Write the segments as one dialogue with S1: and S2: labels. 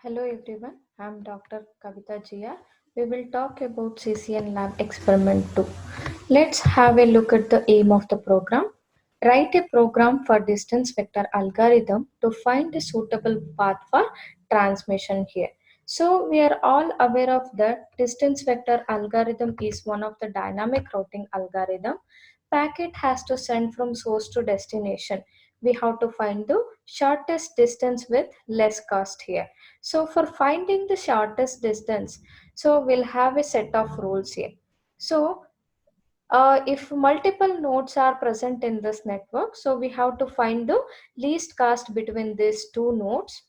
S1: Hello everyone, I'm Dr. Kavita Jia. We will talk about CCN Lab Experiment 2. Let's have a look at the aim of the program. Write a program for distance vector algorithm to find a suitable path for transmission here. So we are all aware of that distance vector algorithm is one of the dynamic routing algorithm. Packet has to send from source to destination. We have to find the shortest distance with less cost here. So for finding the shortest distance, so we'll have a set of rules here. So if multiple nodes are present in this network, so we have to find the least cost between these two nodes.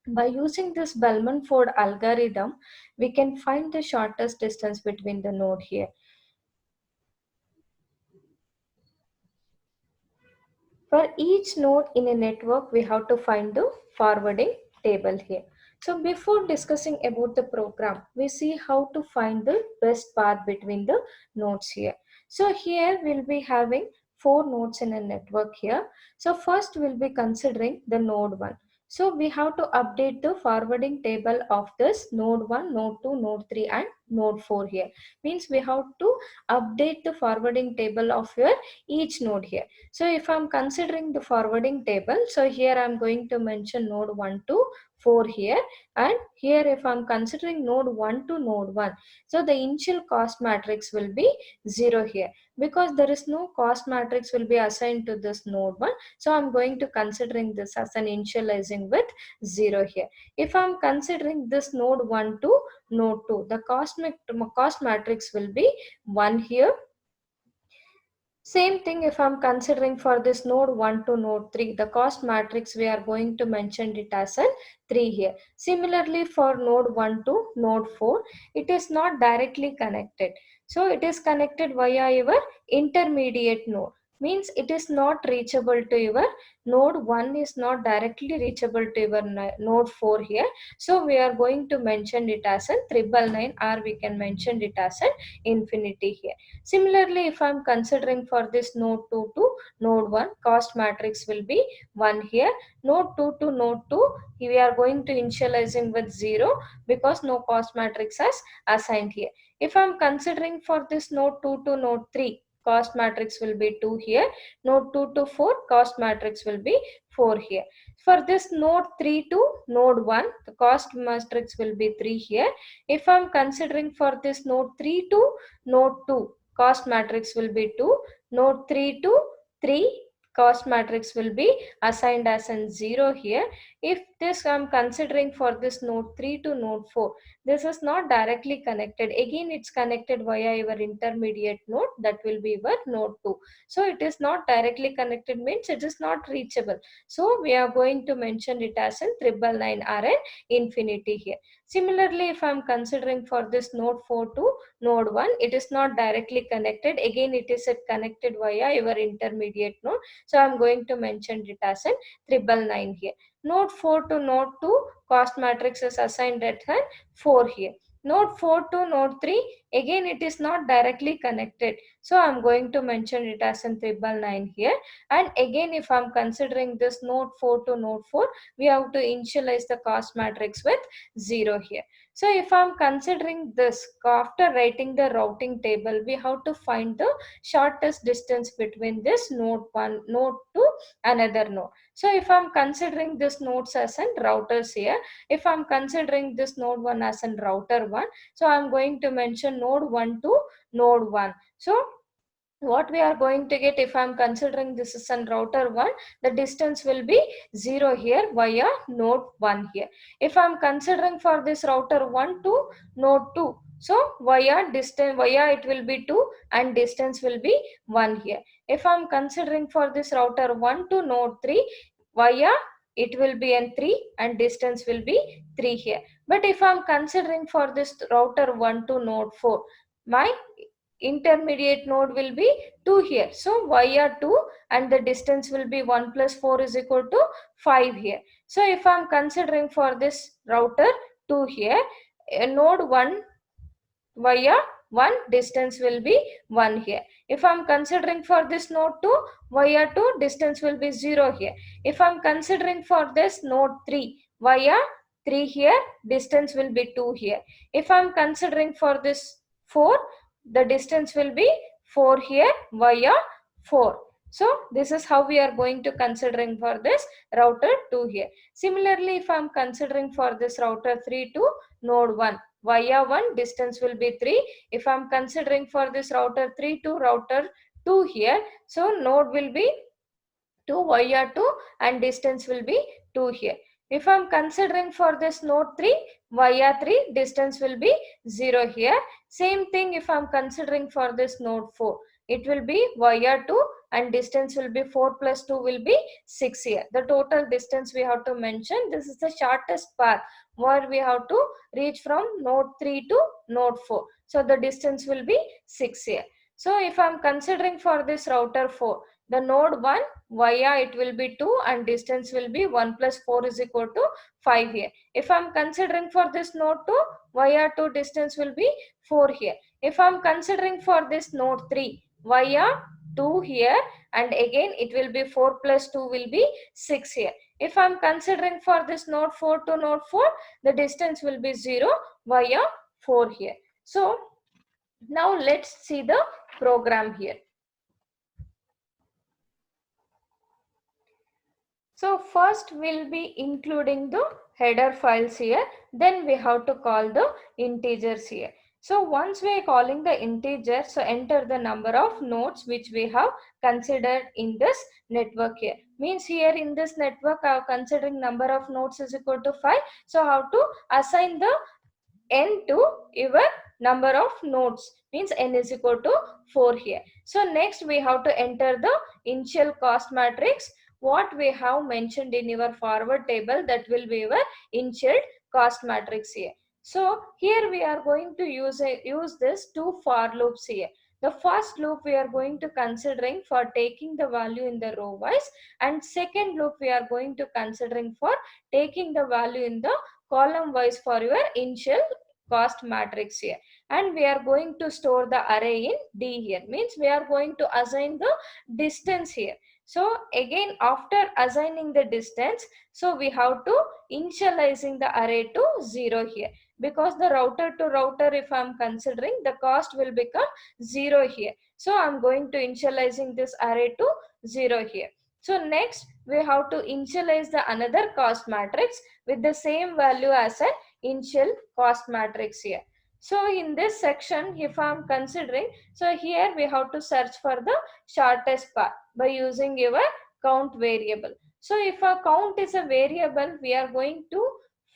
S1: By using this Bellman-Ford algorithm, we can find the shortest distance between the node here. For each node in a network, we have to find the forwarding table here. So before discussing about the program, we see how to find the best path between the nodes here. So here we'll be having four nodes in a network here. So first we'll be considering the node 1. So we have to update the forwarding table of this node 1, node 2, node 3 and node 4 here. Means we have to update the forwarding table of your each node here. So if I'm considering the forwarding table, so here I'm going to mention node 1 to 4 here, and here if I'm considering node 1 to node 1, so the initial cost matrix will be 0 here because there is no cost matrix will be assigned to this node 1. So I'm going to considering this as an initializing with 0 here. If I'm considering this node 1 to node 2, the cost matrix will be 1 here. Same thing if I'm considering for this node 1 to node 3, the cost matrix we are going to mention it as a 3 here. Similarly for node 1 to node 4, it is not directly connected. So it is connected via your intermediate node. Means it is not reachable to your node 1 is not directly reachable to your node 4 here. So we are going to mention it as a 999 or we can mention it as an infinity here. Similarly, if I'm considering for this node 2 to node 1, cost matrix will be 1 here. Node 2 to node 2, we are going to initializing with 0 because no cost matrix has assigned here. If I'm considering for this node 2 to node 3, cost matrix will be 2 here. Node 2 to 4, cost matrix will be 4 here. For this node 3 to node 1, the cost matrix will be 3 here. If I'm considering for this node 3 to node 2, cost matrix will be 2. Node 3 to 3, cost matrix will be assigned as an 0 here. If this I'm considering for this node 3 to node 4, this is not directly connected. Again, it's connected via your intermediate node, that will be your node 2. So it is not directly connected means it is not reachable. So we are going to mention it as a 999 or an infinity here. Similarly, if I'm considering for this node 4 to node 1, it is not directly connected. Again, it is connected via your intermediate node. So I'm going to mention it as a 999 here. Node 4 to node 2, cost matrix is assigned at 4 here. Node 4 to node 3, again it is not directly connected. So I'm going to mention it as a 999 here. And again, if I'm considering this node 4 to node 4, we have to initialize the cost matrix with 0 here. So if I'm considering this, after writing the routing table, we have to find the shortest distance between this node 1 node to another node. So if I'm considering this nodes as an routers here, if I'm considering this node 1 as an router 1, so I'm going to mention node 1 to node 1. So what we are going to get, if I'm considering this is an router 1, the distance will be 0 here via node 1 here. If I'm considering for this router 1 to node 2, so via distance, via it will be 2 and distance will be 1 here. If I'm considering for this router 1 to node 3, via it will be an 3 and distance will be 3 here. But if I'm considering for this router 1 to node 4, my intermediate node will be 2 here. So via 2 and the distance will be 1 plus 4 is equal to 5 here. So if I'm considering for this router 2 here, node 1 via 1 distance will be 1 here. If I'm considering for this node 2 via 2 distance will be 0 here. If I'm considering for this node 3 via 3 here, distance will be 2 here. If I'm considering for this 4, the distance will be 4 here via 4. So this is how we are going to considering for this router 2 here. Similarly, if I'm considering for this router 3 to node 1 via 1, distance will be 3. If I'm considering for this router 3 to router 2 here, so node will be 2 via 2 and distance will be 2 here. If I'm considering for this node 3 via 3, distance will be 0 here. Same thing if I'm considering for this node 4, it will be via 2 and distance will be 4 plus 2 will be 6 here. The total distance we have to mention. This is the shortest path where we have to reach from node 3 to node 4. So the distance will be 6 here. So if I'm considering for this router 4, the node 1 via it will be 2 and distance will be 1 plus 4 is equal to 5 here. If I'm considering for this node 2 via 2, distance will be 4 here. If I'm considering for this node 3 via 2 here, and again it will be 4 plus 2 will be 6 here. If I'm considering for this node 4 to node 4, the distance will be 0 via 4 here. So now let's see the program here. So first we'll be including the header files here. Then we have to call the integers here. So once we are calling the integer, so enter the number of nodes which we have considered in this network here. Means here in this network I have considering number of nodes is equal to 5. So how to assign the n to your number of nodes, means n is equal to 4 here. So next we have to enter the initial cost matrix what we have mentioned in your forward table, that will be your initial cost matrix here. So here we are going to use this two for loops here. The first loop we are going to considering for taking the value in the row wise, and second loop we are going to considering for taking the value in the column wise for your initial cost matrix here. And we are going to store the array in D here, means we are going to assign the distance here. So again after assigning the distance, so we have to initializing the array to 0 here, because the router to router if I am considering, the cost will become 0 here. So I am going to initializing this array to 0 here. So next we have to initialize the another cost matrix with the same value as an initial cost matrix here. So in this section if I am considering, so here we have to search for the shortest path by using your count variable. So if a count is a variable, we are going to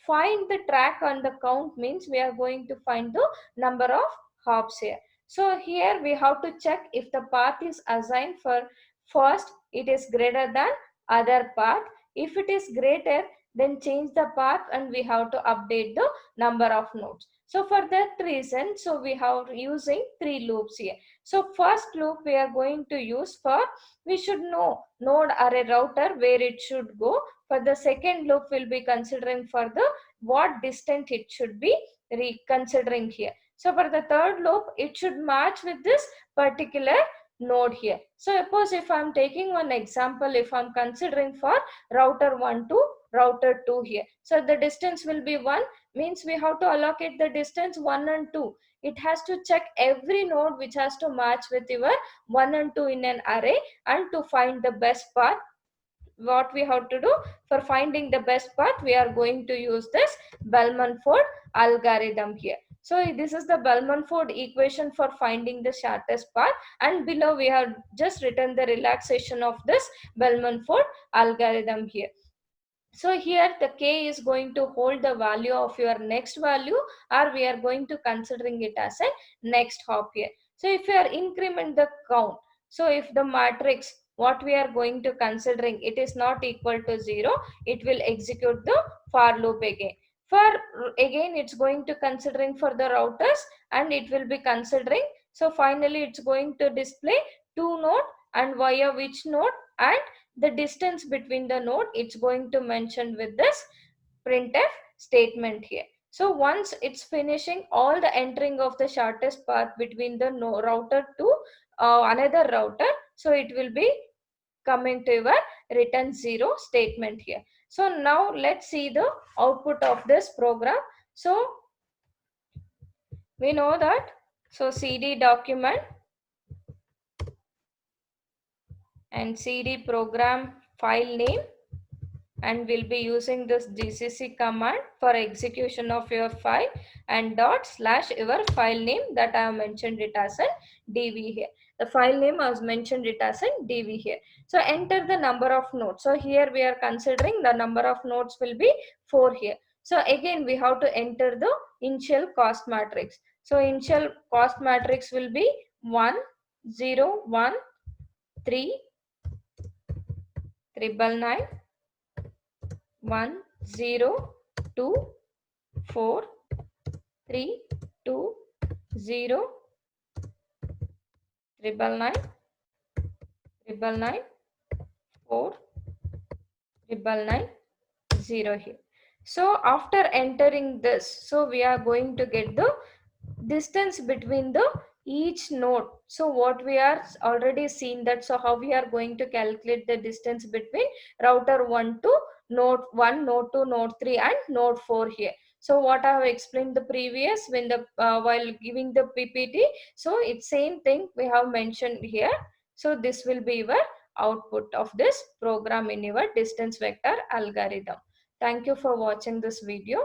S1: find the track on the count, means we are going to find the number of hops here. So here we have to check if the path is assigned for first it is greater than other path. If it is greater, then change the path and we have to update the number of nodes. So for that reason, so we have using 3 loops here. So first loop we are going to use for, we should know node array router where it should go. For the second loop we'll be considering for the what distance it should be reconsidering here. So for the third loop it should match with this particular node here. So suppose if I'm taking one example, if I'm considering for router 1 to router 2 here, so the distance will be 1, means we have to allocate the distance 1 and 2. It has to check every node which has to match with your 1 and 2 in an array, and to find the best path, what we have to do for finding the best path, we are going to use this Bellman-Ford algorithm here. So this is the Bellman-Ford equation for finding the shortest path, and below we have just written the relaxation of this Bellman-Ford algorithm here. So here the k is going to hold the value of your next value, or we are going to considering it as a next hop here. So if you are increment the count, so if the matrix what we are going to considering it is not equal to 0, it will execute the for loop again. For again it's going to considering for the routers, and it will be considering, so finally it's going to display 2 node and via which node, and the distance between the node it's going to mention with this printf statement here. So once it's finishing all the entering of the shortest path between the router to another router, so it will be coming to your return 0 statement here. So now let's see the output of this program. So we know that, so cd document and cd program file name, and we'll be using this gcc command for execution of your file, and dot slash your file name that I have mentioned it as an dv here. The file name I was mentioned it as an dv here. So enter the number of nodes. So here we are considering the number of nodes will be 4 here. So again we have to enter the initial cost matrix. So initial cost matrix will be 1 0 1 3 999 1 0 2 4 3 2 0 999 4 999 0 here. So after entering this, so we are going to get the distance between the each node. So what we are already seen that, so how we are going to calculate the distance between router 1 to node 1, node 2, node 3 and node 4 here. So what I have explained the previous when the while giving the ppt, so it's same thing we have mentioned here. So this will be your output of this program in your distance vector algorithm. Thank you for watching this video.